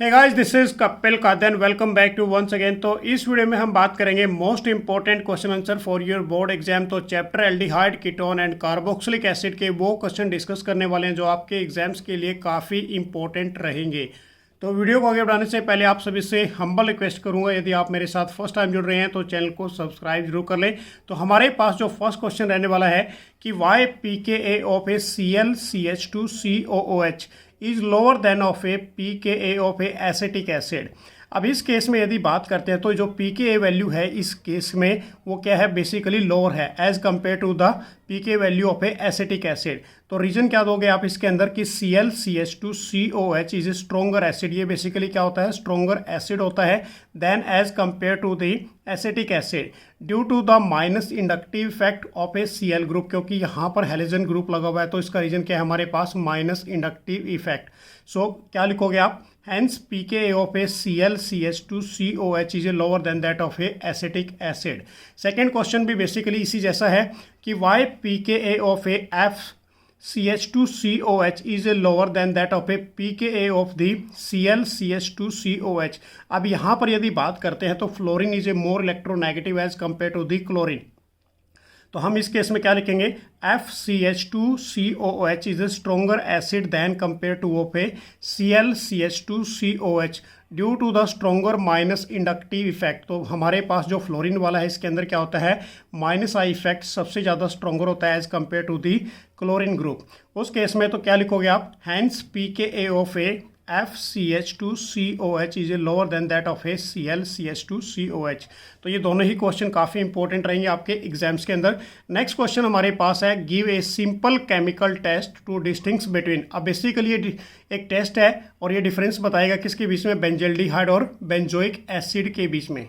Hey guys, this is Kapil Kadan. Welcome back to once again. तो इस video में हम बात करेंगे most important question answer for your board exam. तो chapter aldehyde, ketone and carboxylic acid के वो क्वेश्चन डिस्कस करने वाले हैं जो आपके एग्जाम्स के लिए काफ़ी इंपॉर्टेंट रहेंगे। तो वीडियो को आगे बढ़ाने से पहले आप सभी से हम्बल रिक्वेस्ट करूंगा, यदि आप मेरे साथ फर्स्ट टाइम जुड़ रहे हैं तो चैनल को सब्सक्राइब जरूर कर लें। तो हमारे पास जो फर्स्ट क्वेश्चन रहने वाला है कि why pKa of a ClCH2COOH is lower than of a pKa of a acetic acid. अब इस केस में यदि बात करते हैं तो जो pKa वैल्यू है इस केस में वो क्या है, बेसिकली लोअर है as compare to the pK value of a acetic acid. तो रीजन क्या दोगे आप इसके अंदर कि ClCH2COH is a stronger acid. ये बेसिकली क्या होता है, स्ट्रोंगर एसिड होता है then as compare to the acetic acid due to the minus inductive effect of a Cl group, क्योंकि यहाँ पर हेलोजन ग्रुप लगा हुआ है तो इसका रीजन क्या है हमारे पास, माइनस इंडक्टिव इफेक्ट। सो क्या लिखोगे आप, hence pKa of a ClCH2COH is lower than that of a acetic acid। Second question भी बेसिकली इसी जैसा है कि why pKa of a FCH2COH is lower than that of a pKa of the ClCH2COH। अब यहाँ पर यदि बात करते हैं तो fluorine is a more electronegative as compare to the chlorine. तो हम इस केस में क्या लिखेंगे, FCH2COOH is a stronger acid than compare to of a ClCH2COH due to the stronger minus inductive effect. तो हमारे पास जो फ्लोरीन वाला है इसके अंदर क्या होता है, माइनस आई इफेक्ट सबसे ज़्यादा स्ट्रोंगर होता है as compare to the chlorine group. उस केस में तो क्या लिखोगे आप, hence pKa of a FCH2COH is a lower than that of a ClCH2COH। तो ये दोनों ही क्वेश्चन काफ़ी इंपॉर्टेंट रहेंगे आपके एग्जाम्स के अंदर। नेक्स्ट क्वेश्चन हमारे पास है, give a simple chemical test to distinguish between. अब बेसिकली ये एक टेस्ट है और ये डिफरेंस बताएगा किसके बीच में, बेंजल्डिहाइड और बेंजोइक एसिड के बीच में।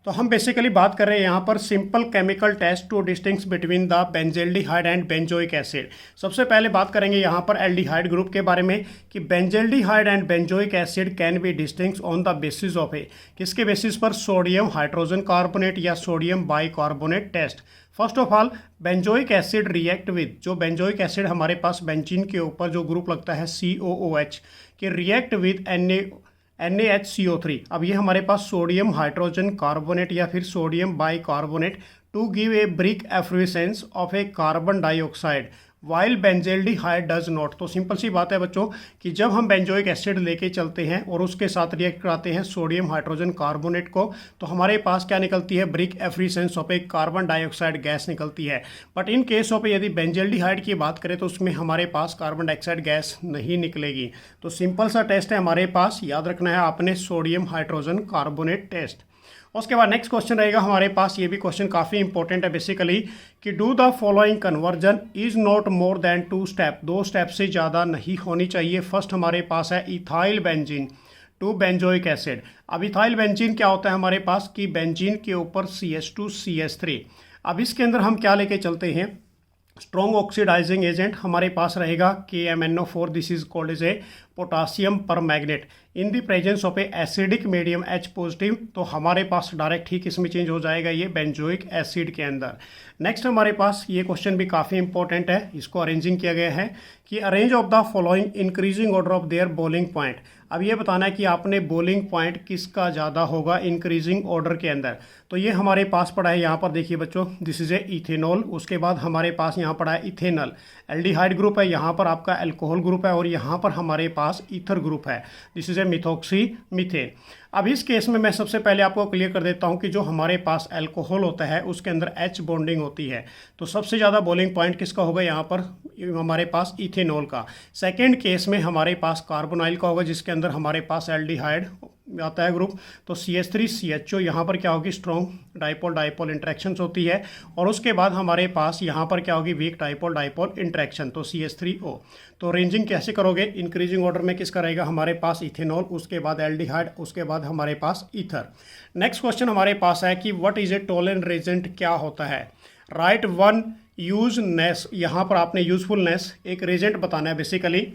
तो हम बेसिकली बात कर रहे हैं यहाँ पर simple chemical test to distinguish between the benzaldehyde and benzoic acid. सबसे पहले बात करेंगे यहाँ पर एल्डिहाइड ग्रुप के बारे में कि benzaldehyde and benzoic acid can be distinguished on the basis of a, किसके बेसिस पर, सोडियम हाइड्रोजन कार्बोनेट या sodium bicarbonate test. First of all benzoic acid react with, जो बेंजोइक एसिड हमारे पास बेंजीन के ऊपर जो ग्रुप लगता है COOH के रिएक्ट विद NaHCO3। अब ये हमारे पास सोडियम हाइड्रोजन कार्बोनेट या फिर sodium bicarbonate to give a brisk effervescence of a carbon dioxide while benzaldehyde does not. तो सिंपल सी बात है बच्चों कि जब हम बेंजोइक एसिड लेके चलते हैं और उसके साथ रिएक्ट कराते हैं सोडियम हाइड्रोजन कार्बोनेट को, तो हमारे पास क्या निकलती है, brisk effervescence of a carbon dioxide gas निकलती है। बट इन केस ऑफ यदि बेंजल्डिहाइड की बात करें तो उसमें हमारे पास कार्बन डाइऑक्साइड गैस नहीं निकलेगी। तो सिंपल सा टेस्ट है हमारे पास, याद रखना है आपने, सोडियम हाइड्रोजन कार्बोनेट टेस्ट। उसके बाद नेक्स्ट क्वेश्चन रहेगा हमारे पास, ये भी क्वेश्चन काफ़ी इंपॉर्टेंट है बेसिकली कि do the following conversion is not more than 2 step, 2 step से ज़्यादा नहीं होनी चाहिए। फर्स्ट हमारे पास है ethyl benzene to benzoic acid. अब इथाइल बेंजीन क्या होता है हमारे पास कि बेंजीन के ऊपर CH2CH3। अब इसके अंदर हम क्या लेके चलते हैं, स्ट्रॉन्ग ऑक्सीडाइजिंग एजेंट हमारे पास रहेगा KMnO4। This is called as a potassium permanganate in the presence of a acidic medium H positive. तो हमारे पास डायरेक्ट ही किसमें चेंज हो जाएगा, ये बेंजोइक एसिड के अंदर। नेक्स्ट हमारे पास ये क्वेश्चन भी काफ़ी इंपॉर्टेंट है, इसको अरेंजिंग किया गया है कि arrange of the following increasing order of their boiling point. अब ये बताना है कि आपने बॉइलिंग पॉइंट किसका ज़्यादा होगा इंक्रीजिंग ऑर्डर के अंदर। तो ये हमारे पास पड़ा है यहाँ पर, देखिए बच्चों, दिस इज ए इथेनॉल। उसके बाद हमारे पास यहाँ पड़ा है इथेनॉल, एल्डिहाइड ग्रुप है, यहाँ पर आपका अल्कोहल ग्रुप है और यहाँ पर हमारे पास ईथर ग्रुप है, this is A methoxy methane. अब इस केस में मैं सबसे पहले आपको क्लियर कर देता हूँ कि जो हमारे पास अल्कोहल होता है उसके अंदर H बॉन्डिंग होती है, तो सबसे ज़्यादा बॉइलिंग पॉइंट किसका होगा यहाँ पर, हमारे पास इथेनॉल का। सेकेंड केस में हमारे पास कार्बोनाइल का होगा जिसके अंदर हमारे पास एल्डिहाइड आता है ग्रुप। तो CH3CHO यहाँ पर क्या होगी, स्ट्रॉन्ग डाइपोल डाइपोल इंट्रैक्शंस होती है और उसके बाद हमारे पास यहाँ पर क्या होगी, वीक डाइपोल डाइपोल इंट्रैक्शन, तो CH3O। तो रेंजिंग कैसे करोगे, इंक्रीजिंग ऑर्डर में किसका रहेगा, हमारे पास इथेनॉल, उसके बाद एल्डिहाइड, उसके बाद हमारे पास ईथर। नेक्स्ट क्वेश्चन हमारे पास है कि व्हाट इज ए टोलेरेंट रेजेंट, क्या होता है, राइट वन यूजनेस। यहाँ पर आपने यूजफुलनेस एक रेजेंट बताना है बेसिकली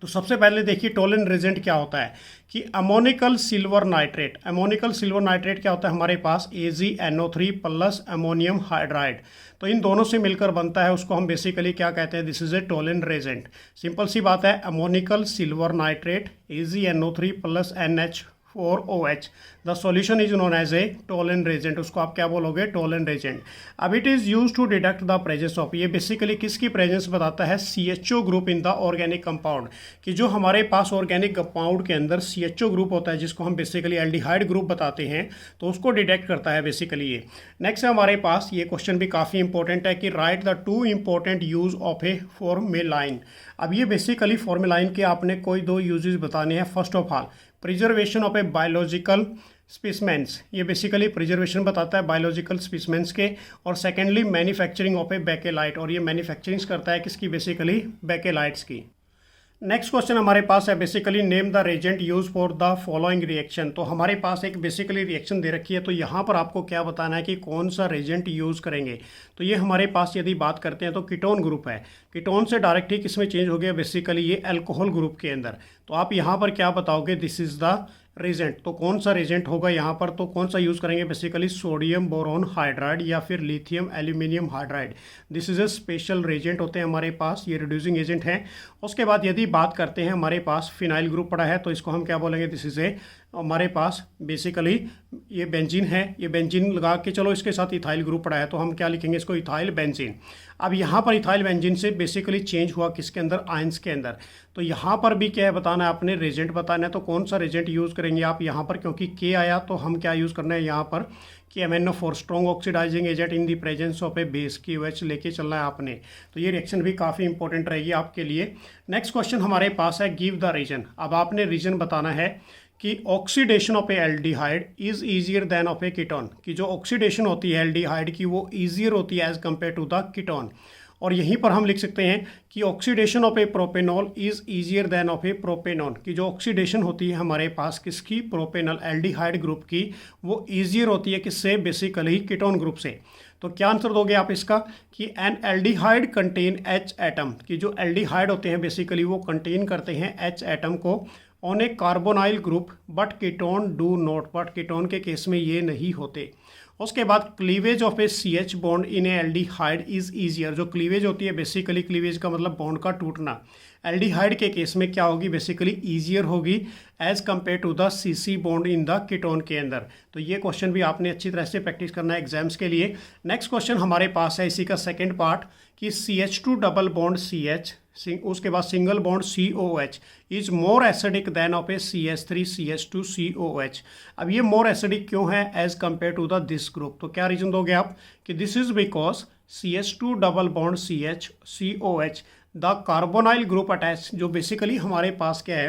तो सबसे पहले देखिए टोलन रेजेंट क्या होता है कि ammoniacal silver nitrate. Ammoniacal silver nitrate क्या होता है हमारे पास AgNO3 प्लस अमोनियम हाइड्राइड। तो इन दोनों से मिलकर बनता है, उसको हम बेसिकली क्या कहते हैं, this is a Tollen reagent. Simple सी बात है, ammonical silver nitrate AgNO3 plus NH4OH, the solution is known as a Tollen reagent. उसको आप क्या बोलोगे, टोलन रेजेंट। अब it is use to detect the presence of, ये बेसिकली किसकी प्रेजेंस बताता है, CHO group in the organic compound, कि जो हमारे पास ऑर्गेनिक कंपाउंड के अंदर CHO ग्रुप होता है जिसको हम बेसिकली एल्डिहाइड ग्रुप बताते हैं, तो उसको डिटेक्ट करता है बेसिकली ये। नेक्स्ट है हमारे पास, ये क्वेश्चन भी काफ़ी इंपॉर्टेंट है कि write the 2 important use of a formalin. अब ये बेसिकली फॉर्मेलाइन के आपने कोई 2 यूजेस बताने हैं। First of all preservation of a biological specimens, ये बेसिकली प्रिजर्वेशन बताता है बायोलॉजिकल स्पेसिमेंट्स के। और secondly manufacturing of A bakelite, और ये मैन्युफैक्चरिंग करता है किसकी, बेसिकली बेकेलाइट्स की। नेक्स्ट क्वेश्चन हमारे पास है basically name the reagent use for the following reaction. तो हमारे पास एक बेसिकली रिएक्शन दे रखी है, तो यहाँ पर आपको क्या बताना है कि कौन सा रेजेंट यूज़ करेंगे। तो ये हमारे पास यदि बात करते हैं तो कीटोन ग्रुप है, कीटोन से डायरेक्ट ही किसमें चेंज हो गया, बेसिकली ये अल्कोहल ग्रुप के अंदर। तो आप यहाँ पर क्या बताओगे, दिस इज द रेजेंट। तो कौन सा रेजेंट होगा यहाँ पर, तो कौन सा यूज़ करेंगे, बेसिकली सोडियम बोरोन हाइड्राइड या फिर lithium aluminium hydride. This is a special reagent होते हैं हमारे पास, ये रिड्यूसिंग एजेंट हैं। उसके बाद यदि बात करते हैं, हमारे पास फिनाइल ग्रुप पड़ा है, तो इसको हम क्या बोलेंगे, दिस इज ए, हमारे पास बेसिकली ये बेंजीन है, ये बेंजीन लगा के चलो इसके साथ इथाइल ग्रुप पड़ा है, तो हम क्या लिखेंगे इसको, इथाइल बेंजीन। अब यहाँ पर इथाइल बेंजीन से बेसिकली चेंज हुआ किसके अंदर, आयंस के अंदर। तो यहाँ पर भी क्या है बताना है, आपने रेजेंट बताना है। तो कौन सा रेजेंट यूज़ करेंगे आप यहाँ पर, क्योंकि के आया तो हम क्या यूज़ करना है यहाँ पर कि MnO4 strong oxidizing agent in the presence of a base, QH लेके चलना है आपने। तो ये रिएक्शन भी काफ़ी इंपॉर्टेंट रहेगी आपके लिए। नेक्स्ट क्वेश्चन हमारे पास है गिव द रीजन। अब आपने रीजन बताना है कि oxidation of A aldehyde is easier than of A ketone, कि जो ऑक्सीडेशन होती है एल्डिहाइड की वो ईजियर होती है as compare to the ketone. और यहीं पर हम लिख सकते हैं कि oxidation of a propanol is easier than of a propanone, की जो ऑक्सीडेशन होती है हमारे पास किसकी, प्रोपेनॉल एल्डिहाइड ग्रुप की, वो ईजियर होती है किससे, बेसिकली कीटोन ग्रुप से। तो क्या आंसर दोगे आप इसका कि N aldehyde contain H atom, की जो एल्डिहाइड होते हैं बेसिकली वो कंटेन करते हैं H एटम को on A carbonyl group, but ketone do not, but ketone के केस में ये नहीं होते। उसके बाद cleavage of A CH bond in A aldehyde is easier, जो क्लीवेज होती है बेसिकली, क्लीवेज का मतलब बॉन्ड का टूटना, एल्डिहाइड के केस में क्या होगी, बेसिकली ईजियर होगी as compare to the CC bond in the ketone के अंदर। तो ये क्वेश्चन भी आपने अच्छी तरह से प्रैक्टिस करना है एग्जाम्स के लिए। नेक्स्ट क्वेश्चन हमारे पास है इसी का सेकेंड पार्ट कि CH2 डबल बॉन्ड CH, उसके बाद single bond COH is more acidic than of a CH3 CH2 COH। अब ये मोर एसिडिक क्यों है as compare to the this group, तो क्या रीजन दोगे आप कि this is because CH2 double bond CH COH the carbonyl group attach, जो बेसिकली हमारे पास क्या है,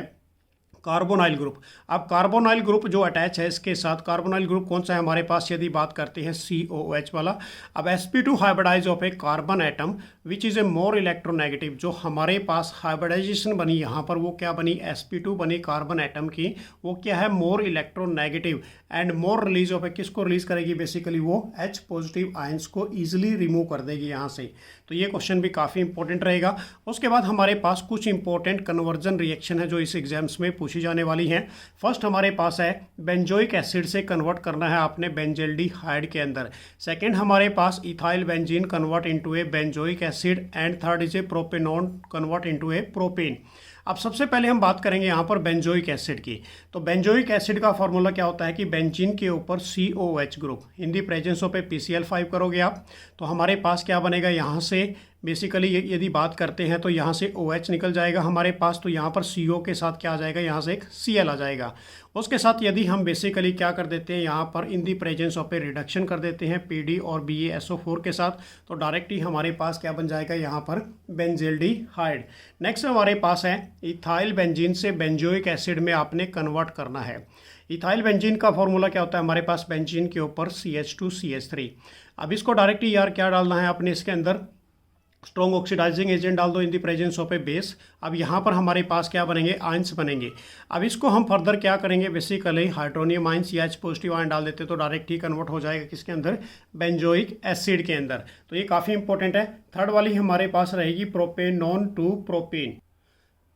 कार्बोनाइल ग्रुप। अब कार्बोनाइल ग्रुप जो अटैच है इसके साथ, कार्बोनाइल ग्रुप कौन सा है हमारे पास, यदि बात करते हैं COH वाला। अब sp2 hybridize of a carbon atom which is a more electronegative, जो हमारे पास हाइब्रिडाइजेशन बनी यहाँ पर वो क्या बनी, sp2 बनी कार्बन एटम की, वो क्या है, more electronegative and more release of a, किसको रिलीज करेगी, बेसिकली वो H पॉजिटिव आयंस को ईजिली रिमूव कर देगी यहाँ से। तो ये क्वेश्चन भी काफ़ी इंपॉर्टेंट रहेगा। उसके बाद हमारे पास कुछ इंपॉर्टेंट कन्वर्जन रिएक्शन है जो इस एग्जाम्स में पूछी जाने वाली हैं। फर्स्ट हमारे पास है बेंजोइक एसिड से कन्वर्ट करना है आपने बेंजेल्डिहाइड के अंदर। सेकंड हमारे पास ethyl benzene convert into a benzoic acid and third is a propanone convert into a propane. अब सबसे पहले हम बात करेंगे यहाँ पर बेंजोइक एसिड की। तो बेंजोइक एसिड का फॉर्मूला क्या होता है कि बेंजीन के ऊपर COH group in the presence of A PCl5 करोगे आप, तो हमारे पास क्या बनेगा, यहाँ से बेसिकली यदि बात करते हैं तो यहाँ से OH निकल जाएगा हमारे पास, तो यहाँ पर CO के साथ क्या आ जाएगा, यहाँ से एक Cl आ जाएगा। उसके साथ यदि हम बेसिकली क्या कर देते हैं, यहाँ पर in the presence of a reduction कर देते हैं PD और BaSO4 के साथ, तो डायरेक्ट ही हमारे पास क्या बन जाएगा, यहाँ पर बेंजेल्डिहाइड। नेक्स्ट हमारे पास है इथाइल बेंजीन से बेंजोइक एसिड में आपने कन्वर्ट करना है। इथाइल बेंजीन का फॉर्मूला क्या होता है हमारे पास, बेंजीन के ऊपर CH2 CH3। अब इसको डायरेक्टली यार क्या डालना है आपने, इसके अंदर स्ट्रॉन्ग ऑक्सीडाइजिंग एजेंट डाल दो in the presence of a base. अब यहाँ पर हमारे पास क्या बनेंगे, आयंस बनेंगे। अब इसको हम फर्दर क्या करेंगे, बेसिकली हाइड्रोनियम आयंस या H पॉजिटिव आयन डाल देते तो डायरेक्ट ही कन्वर्ट हो जाएगा किसके अंदर, बेंजोइक एसिड के अंदर। तो ये काफ़ी इंपॉर्टेंट है। थर्ड वाली हमारे पास रहेगी प्रोपेनॉन टू प्रोपेन।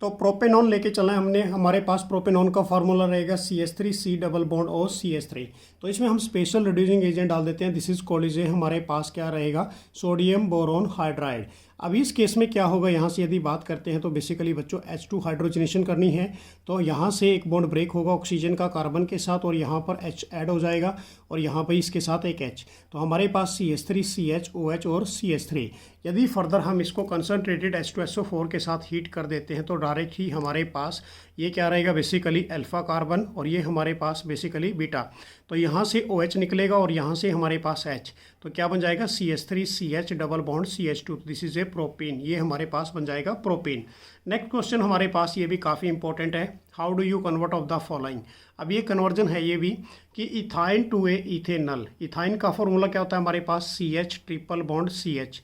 तो प्रोपेनॉन लेके चलना है हमने। हमारे पास प्रोपेनॉन का फार्मूला रहेगा CH3C double bond O CH3। तो इसमें हम स्पेशल रिड्यूसिंग एजेंट डाल देते हैं। दिस इज कॉल्ड हमारे पास क्या रहेगा, सोडियम बोरोन हाइड्राइड। अब इस केस में क्या होगा, यहाँ से यदि बात करते हैं तो बेसिकली बच्चों H2 हाइड्रोजनेशन करनी है। तो यहाँ से एक बॉन्ड ब्रेक होगा ऑक्सीजन का कार्बन के साथ और यहाँ पर H ऐड हो जाएगा और यहाँ पर इसके साथ एक H। तो हमारे पास CH3 CH OH और CH3। यदि फर्दर हम इसको कंसनट्रेटेड H2SO4 के साथ हीट कर देते हैं तो डायरेक्ट ही हमारे पास ये क्या रहेगा, बेसिकली अल्फा कार्बन और ये हमारे पास बेसिकली बीटा। तो यहाँ से OH निकलेगा और यहाँ से हमारे पास H। तो क्या बन जाएगा, CH3CH double bond CH2। This is A propene. ये हमारे पास बन जाएगा प्रोपीन। नेक्स्ट क्वेश्चन हमारे पास ये भी काफ़ी इंपॉर्टेंट है। How do you convert of the following. अब ये कन्वर्जन है ये भी कि ethyne to a ethanal. Ethyne का फॉर्मूला क्या होता है हमारे पास, CH ट्रिपल बॉन्ड CH।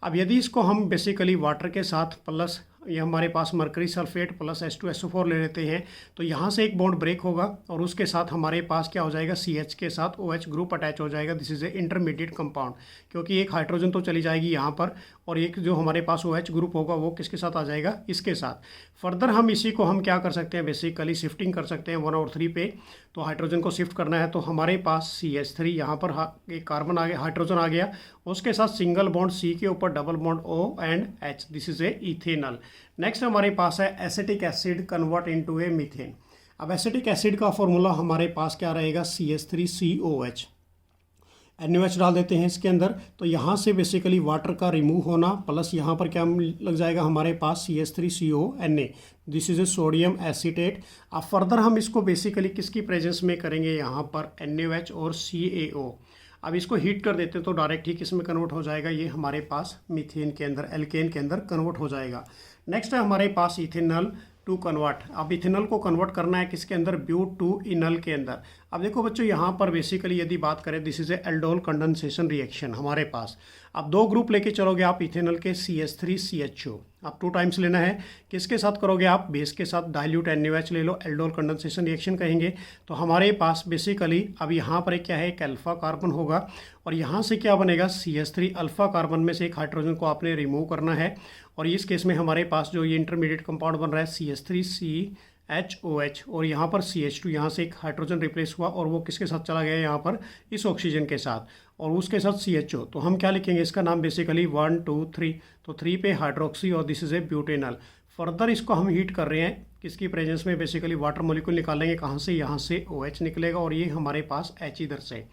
अब यदि इसको हम बेसिकली वाटर के साथ प्लस ये हमारे पास मरकरी सल्फेट प्लस H2SO4 ले लेते हैं तो यहाँ से एक बॉन्ड ब्रेक होगा और उसके साथ हमारे पास क्या हो जाएगा, CH के साथ OH ग्रुप अटैच हो जाएगा। This is A intermediate compound, क्योंकि एक हाइड्रोजन तो चली जाएगी यहाँ पर और एक जो हमारे पास OH ग्रुप होगा वो किसके साथ आ जाएगा, इसके साथ। फर्दर हम इसी को हम क्या कर सकते हैं, बेसिकली शिफ्टिंग कर सकते हैं 1 और 3 पे। तो हाइड्रोजन को शिफ्ट करना है तो हमारे पास CH3 यहाँ पर एक कार्बन आ गया, हाइड्रोजन आ गया, उसके साथ सिंगल बॉन्ड C के ऊपर double bond O and H। This is A ethanal. Next हमारे पास है एसिटिक एसिड कन्वर्ट इनटू ए मीथेन। अब एसिटिक एसिड का फॉर्मूला हमारे पास क्या रहेगा, CH3COH। NaOH डाल देते हैं इसके अंदर। तो यहाँ से बेसिकली वाटर का रिमूव होना प्लस यहाँ पर क्या लग जाएगा हमारे पास, CH3CONa। This is a sodium acetate. अब फर्दर हम इसको बेसिकली किसकी प्रेजेंस में करेंगे, यहाँ पर NaOH और CaO। अब इसको हीट कर देते हैं तो डायरेक्ट ही किस में कन्वर्ट हो जाएगा, ये हमारे पास मीथेन के अंदर, एल्केन के अंदर कन्वर्ट हो जाएगा। नेक्स्ट है हमारे पास इथेनॉल टू कन्वर्ट। अब इथेनॉल को कन्वर्ट करना है किसके अंदर, ब्यूट टू इनल के अंदर। अब देखो बच्चों यहाँ पर बेसिकली यदि बात करें, this is A aldol condensation reaction हमारे पास। अब 2 ग्रुप लेके चलोगे आप इथेनॉल के, CH3CHO। अब 2 टाइम्स लेना है, किसके साथ करोगे आप, बेस के साथ डाइल्यूट NaOH ले लो, एल्डोल कंडेंसेशन रिएक्शन कहेंगे। तो हमारे पास बेसिकली अब यहाँ पर क्या है, एक अल्फा कार्बन होगा और यहाँ से क्या बनेगा, CH3 अल्फा कार्बन में से एक हाइड्रोजन को आपने रिमूव करना है और इस केस में हमारे पास जो ये इंटरमीडिएट कंपाउंड बन रहा है CH3CHOH और यहाँ पर CH2, यहाँ से एक हाइड्रोजन रिप्लेस हुआ और वो किसके साथ चला गया यहाँ पर, इस ऑक्सीजन के साथ और उसके साथ CHO। तो हम क्या लिखेंगे, इसका नाम बेसिकली 1 2 3। तो 3 पे हाइड्रोक्सी और this is A butanol. Further इसको हम हीट कर रहे हैं किसकी प्रेजेंस में, बेसिकली वाटर मॉलिक्यूल निकालेंगे कहाँ से, यहाँ से OH निकलेगा और ये हमारे पास H इधर से।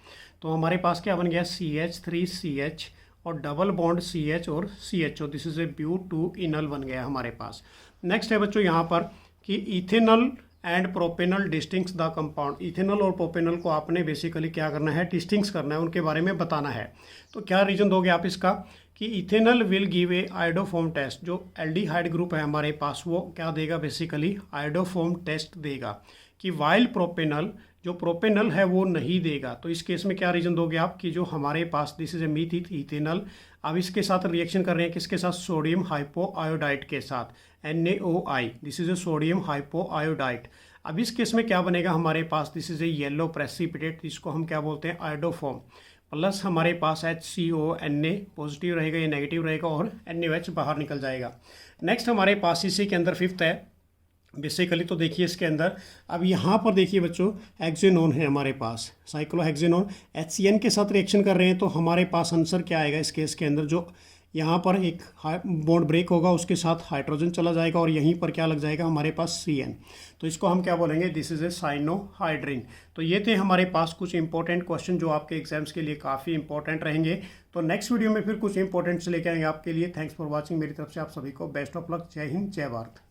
तो हमारे पास क्या बन गया, CH3CH और डबल बॉन्ड CH और CHO। This is a but two enal बन गया हमारे पास। नेक्स्ट है बच्चों यहाँ पर कि ethanol and propanol distinguish the compound. Ethanol और प्रोपेनॉल को आपने बेसिकली क्या करना है, डिस्टिंग्स करना है, उनके बारे में बताना है। तो क्या रीजन दोगे आप इसका, कि ethanol will give a iodoform test. जो एल्डिहाइड ग्रुप है हमारे पास वो क्या देगा, बेसिकली आयोडोफॉर्म टेस्ट देगा, कि वाइल प्रोपेनॉल, जो प्रोपेनॉल है वो नहीं देगा। तो इस केस में क्या रीजन दोगे आप, कि जो हमारे पास this is a meth ethanol, अब इसके साथ रिएक्शन कर रहे हैं किसके साथ, सोडियम हाइपोआयोडाइड के साथ, NaOI। This is a sodium hypoiodide. अब इस केस में क्या बनेगा हमारे पास, this is a yellow precipitate, इसको हम क्या बोलते हैं, आयोडोफॉर्म। प्लस हमारे पास HCONa पॉजिटिव रहेगा, ये नेगेटिव रहेगा और NaOH बाहर निकल जाएगा। नेक्स्ट हमारे पास इसी के अंदर 5th है बेसिकली। तो देखिए इसके अंदर अब यहाँ पर देखिए बच्चों, हेक्सेनोन है हमारे पास, साइक्लोहेक्सेनोन HCN के साथ रिएक्शन कर रहे हैं। तो हमारे पास आंसर क्या आएगा इस केस के अंदर, जो यहाँ पर एक बॉन्ड ब्रेक होगा उसके साथ हाइड्रोजन चला जाएगा और यहीं पर क्या लग जाएगा हमारे पास CN। तो इसको हम क्या बोलेंगे, दिस इज ए साइनोहाइड्रिन। तो ये थे हमारे पास कुछ इंपॉर्टेंट क्वेश्चन जो आपके एग्जाम्स के लिए काफ़ी इंपॉर्टेंट रहेंगे। तो नेक्स्ट वीडियो में फिर कुछ इंपॉर्टेंट से लेकर आएंगे आपके लिए। Thanks for watching. मेरी तरफ से आप सभी को बेस्ट ऑफ लक। जय हिंद, जय भारत।